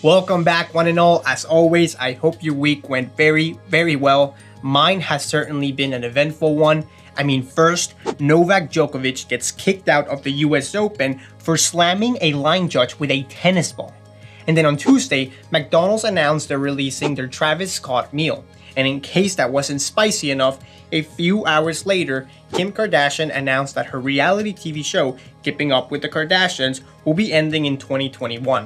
Welcome back, one and all. As always, I hope your week went very, very well. Mine has certainly been an eventful one. First, Novak Djokovic gets kicked out of the US Open for slamming a line judge with a tennis ball. And then on Tuesday, McDonald's announced they're releasing their Travis Scott meal. And in case that wasn't spicy enough, a few hours later, Kim Kardashian announced that her reality TV show, Keeping Up with the Kardashians, will be ending in 2021.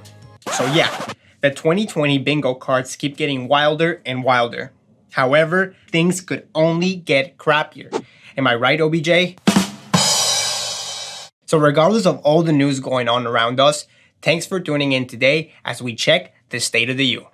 So yeah, the 2020 bingo cards keep getting wilder and wilder. However, things could only get crappier. Am I right, OBJ? So regardless of all the news going on around us, thanks for tuning in today as we check the state of the U.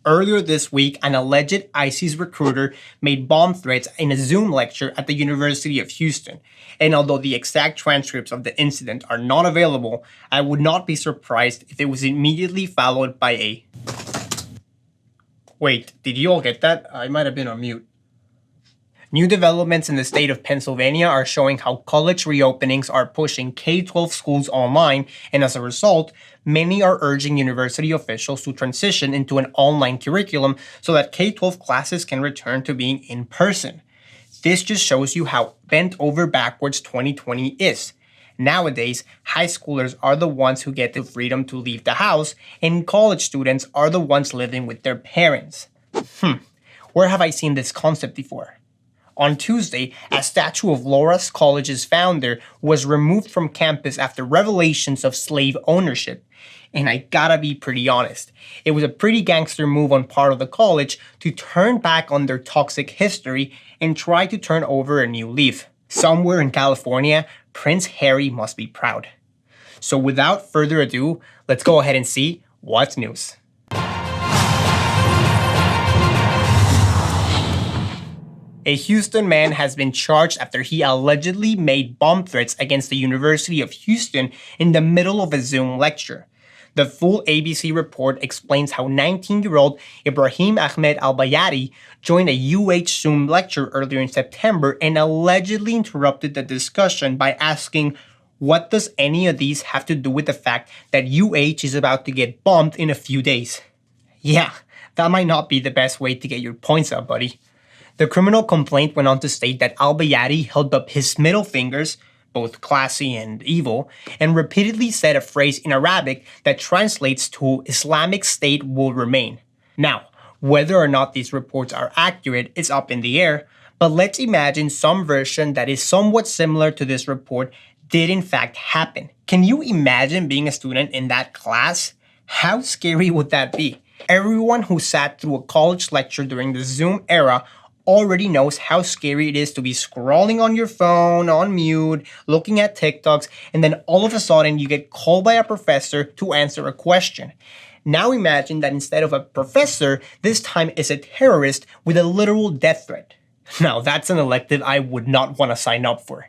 Earlier this week, an alleged ISIS recruiter made bomb threats in a Zoom lecture at the University of Houston. And although the exact transcripts of the incident are not available, I would not be surprised if it was immediately followed by a... Wait, did you all get that? I might have been on mute. New developments in the state of Pennsylvania are showing how college reopenings are pushing K-12 schools online, and as a result, many are urging university officials to transition into an online curriculum so that K-12 classes can return to being in person. This just shows you how bent over backwards 2020 is. Nowadays, high schoolers are the ones who get the freedom to leave the house, and college students are the ones living with their parents. Where have I seen this concept before? On Tuesday, a statue of Loras College's founder was removed from campus after revelations of slave ownership. And I gotta be pretty honest, it was a pretty gangster move on part of the college to turn back on their toxic history and try to turn over a new leaf. Somewhere in California, Prince Harry must be proud. So without further ado, let's go ahead and see what's news. A Houston man has been charged after he allegedly made bomb threats against the University of Houston in the middle of a Zoom lecture. The full ABC report explains how 19-year-old Ibrahim Ahmed Al-Bayadi joined a UH Zoom lecture earlier in September and allegedly interrupted the discussion by asking, "What does any of these have to do with the fact that UH is about to get bombed in a few days?" Yeah, that might not be the best way to get your points out, buddy. The criminal complaint went on to state that Al-Bayadi held up his middle fingers, both classy and evil, and repeatedly said a phrase in Arabic that translates to "Islamic State will remain." Now, whether or not these reports are accurate is up in the air, but let's imagine some version that is somewhat similar to this report did in fact happen. Can you imagine being a student in that class? How scary would that be? Everyone who sat through a college lecture during the Zoom era already knows how scary it is to be scrolling on your phone, on mute, looking at TikToks, and then all of a sudden you get called by a professor to answer a question. Now imagine that instead of a professor, this time is a terrorist with a literal death threat. Now that's an elective I would not want to sign up for.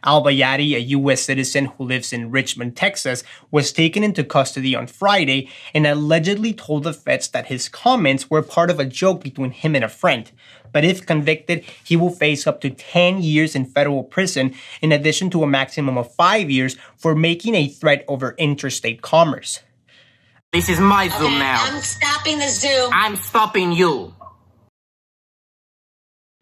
Al-Bayadi, a US citizen who lives in Richmond, Texas, was taken into custody on Friday and allegedly told the feds that his comments were part of a joke between him and a friend. But if convicted, he will face up to 10 years in federal prison, in addition to a maximum of 5 years for making a threat over interstate commerce. This is my Zoom now. I'm stopping the Zoom. I'm stopping you.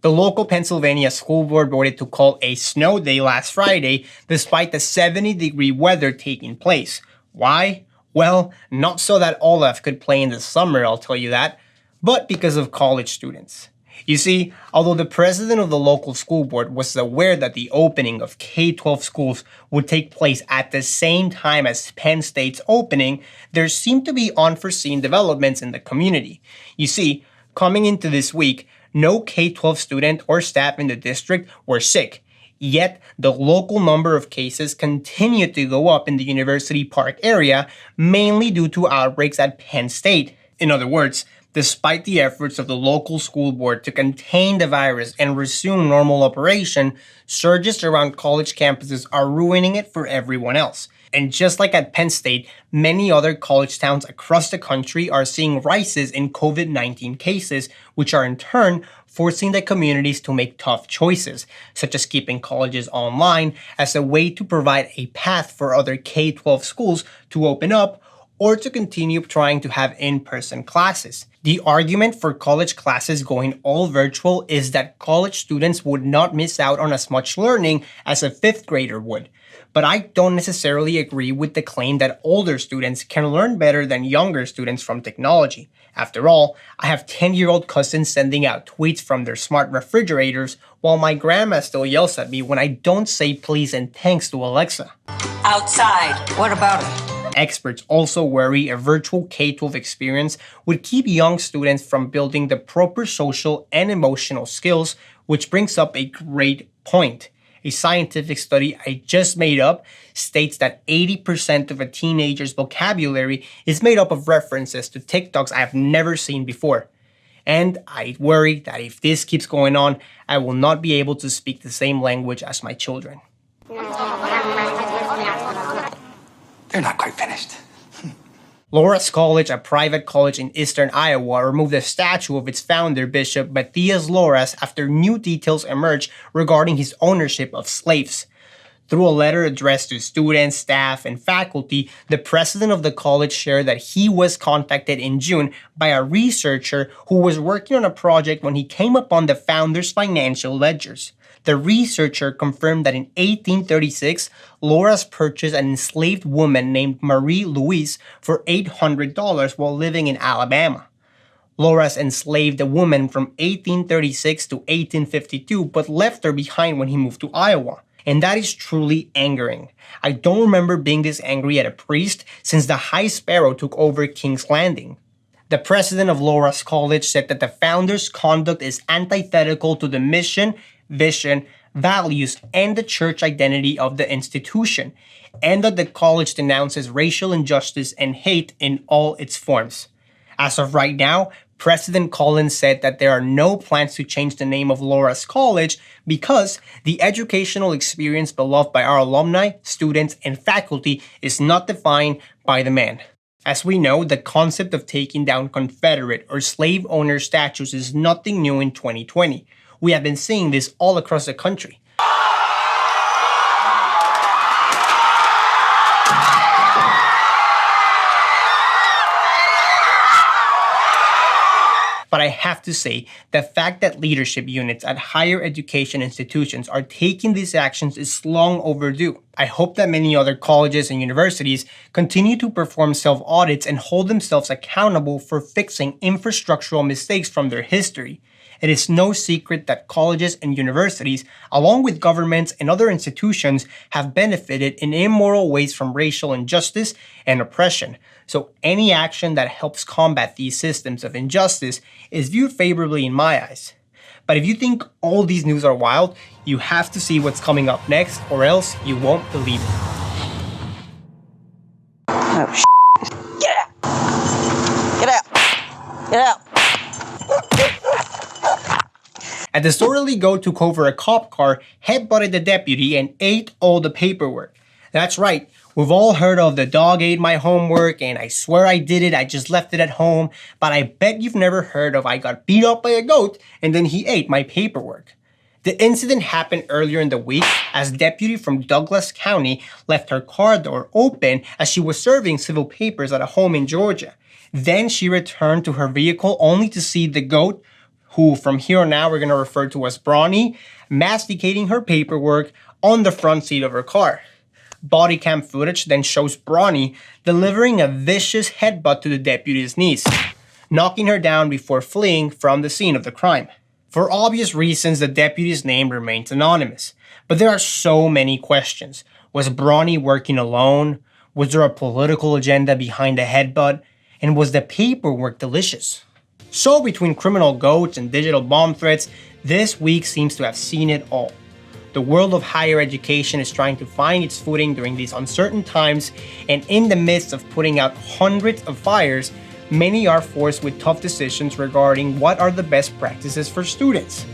The local Pennsylvania school board voted to call a snow day last Friday, despite the 70-degree weather taking place. Why? Well, not so that Olaf could play in the summer, I'll tell you that, but because of college students. You see, although the president of the local school board was aware that the opening of K-12 schools would take place at the same time as Penn State's opening, there seemed to be unforeseen developments in the community. You see, coming into this week, no K-12 student or staff in the district were sick. Yet, the local number of cases continued to go up in the University Park area, mainly due to outbreaks at Penn State. In other words, Despite the efforts of the local school board to contain the virus and resume normal operation, surges around college campuses are ruining it for everyone else. And just like at Penn State, many other college towns across the country are seeing rises in COVID-19 cases, which are in turn forcing the communities to make tough choices, such as keeping colleges online as a way to provide a path for other K-12 schools to open up or to continue trying to have in-person classes. The argument for college classes going all virtual is that college students would not miss out on as much learning as a fifth grader would. But I don't necessarily agree with the claim that older students can learn better than younger students from technology. After all, I have 10-year-old cousins sending out tweets from their smart refrigerators, while my grandma still yells at me when I don't say please and thanks to Alexa. Outside, what about it? Experts also worry a virtual K-12 experience would keep young students from building the proper social and emotional skills, which brings up a great point. A scientific study I just made up states that 80% of a teenager's vocabulary is made up of references to TikToks I have never seen before. And I worry that if this keeps going on, I will not be able to speak the same language as my children. They're not quite finished. Loras College, a private college in eastern Iowa, removed the statue of its founder, Bishop Matthias Loras, after new details emerged regarding his ownership of slaves. Through a letter addressed to students, staff, and faculty, the president of the college shared that he was contacted in June by a researcher who was working on a project when he came upon the founder's financial ledgers. The researcher confirmed that in 1836, Loras purchased an enslaved woman named Marie Louise for $800 while living in Alabama. Loras enslaved the woman from 1836 to 1852 but left her behind when he moved to Iowa. And that is truly angering. I don't remember being this angry at a priest since the High Sparrow took over King's Landing. The president of Loras College said that the founder's conduct is antithetical to the mission, vision, values, and the church identity of the institution, and that the college denounces racial injustice and hate in all its forms. As of right now, President Collins said that there are no plans to change the name of Loras College because the educational experience beloved by our alumni, students, and faculty is not defined by the man. As we know, the concept of taking down Confederate or slave owner statues is nothing new in 2020. We have been seeing this all across the country. But I have to say, the fact that leadership units at higher education institutions are taking these actions is long overdue. I hope that many other colleges and universities continue to perform self-audits and hold themselves accountable for fixing infrastructural mistakes from their history. It is no secret that colleges and universities, along with governments and other institutions, have benefited in immoral ways from racial injustice and oppression. So any action that helps combat these systems of injustice is viewed favorably in my eyes. But if you think all these news are wild, you have to see what's coming up next, or else you won't believe it. Oh, Get out! Get out! Get out! A disorderly goat took over a cop car, headbutted the deputy, and ate all the paperwork. That's right, we've all heard of the dog ate my homework, and I swear I did it, I just left it at home, but I bet you've never heard of I got beat up by a goat and then he ate my paperwork. The incident happened earlier in the week as a deputy from Douglas County left her car door open as she was serving civil papers at a home in Georgia. Then she returned to her vehicle only to see the goat, who from here on out we're going to refer to as Brawny, masticating her paperwork on the front seat of her car. Body cam footage then shows Brawny delivering a vicious headbutt to the deputy's niece, knocking her down before fleeing from the scene of the crime. For obvious reasons, the deputy's name remains anonymous, but there are so many questions. Was Brawny working alone? Was there a political agenda behind the headbutt? And was the paperwork delicious? So between criminal goats and digital bomb threats, this week seems to have seen it all. The world of higher education is trying to find its footing during these uncertain times, and in the midst of putting out hundreds of fires, many are forced with tough decisions regarding what are the best practices for students.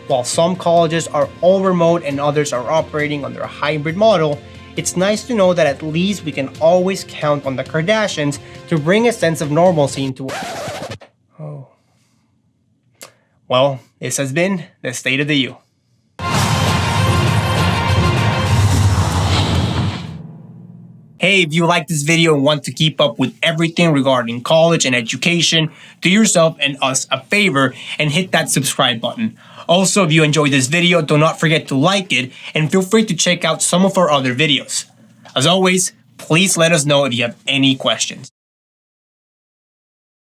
While some colleges are all remote and others are operating under a hybrid model, it's nice to know that at least we can always count on the Kardashians to bring a sense of normalcy into it. Oh. Well, this has been the State of the U. Hey, if you like this video and want to keep up with everything regarding college and education, do yourself and us a favor and hit that subscribe button. Also, if you enjoyed this video, do not forget to like it and feel free to check out some of our other videos. As always, please let us know if you have any questions.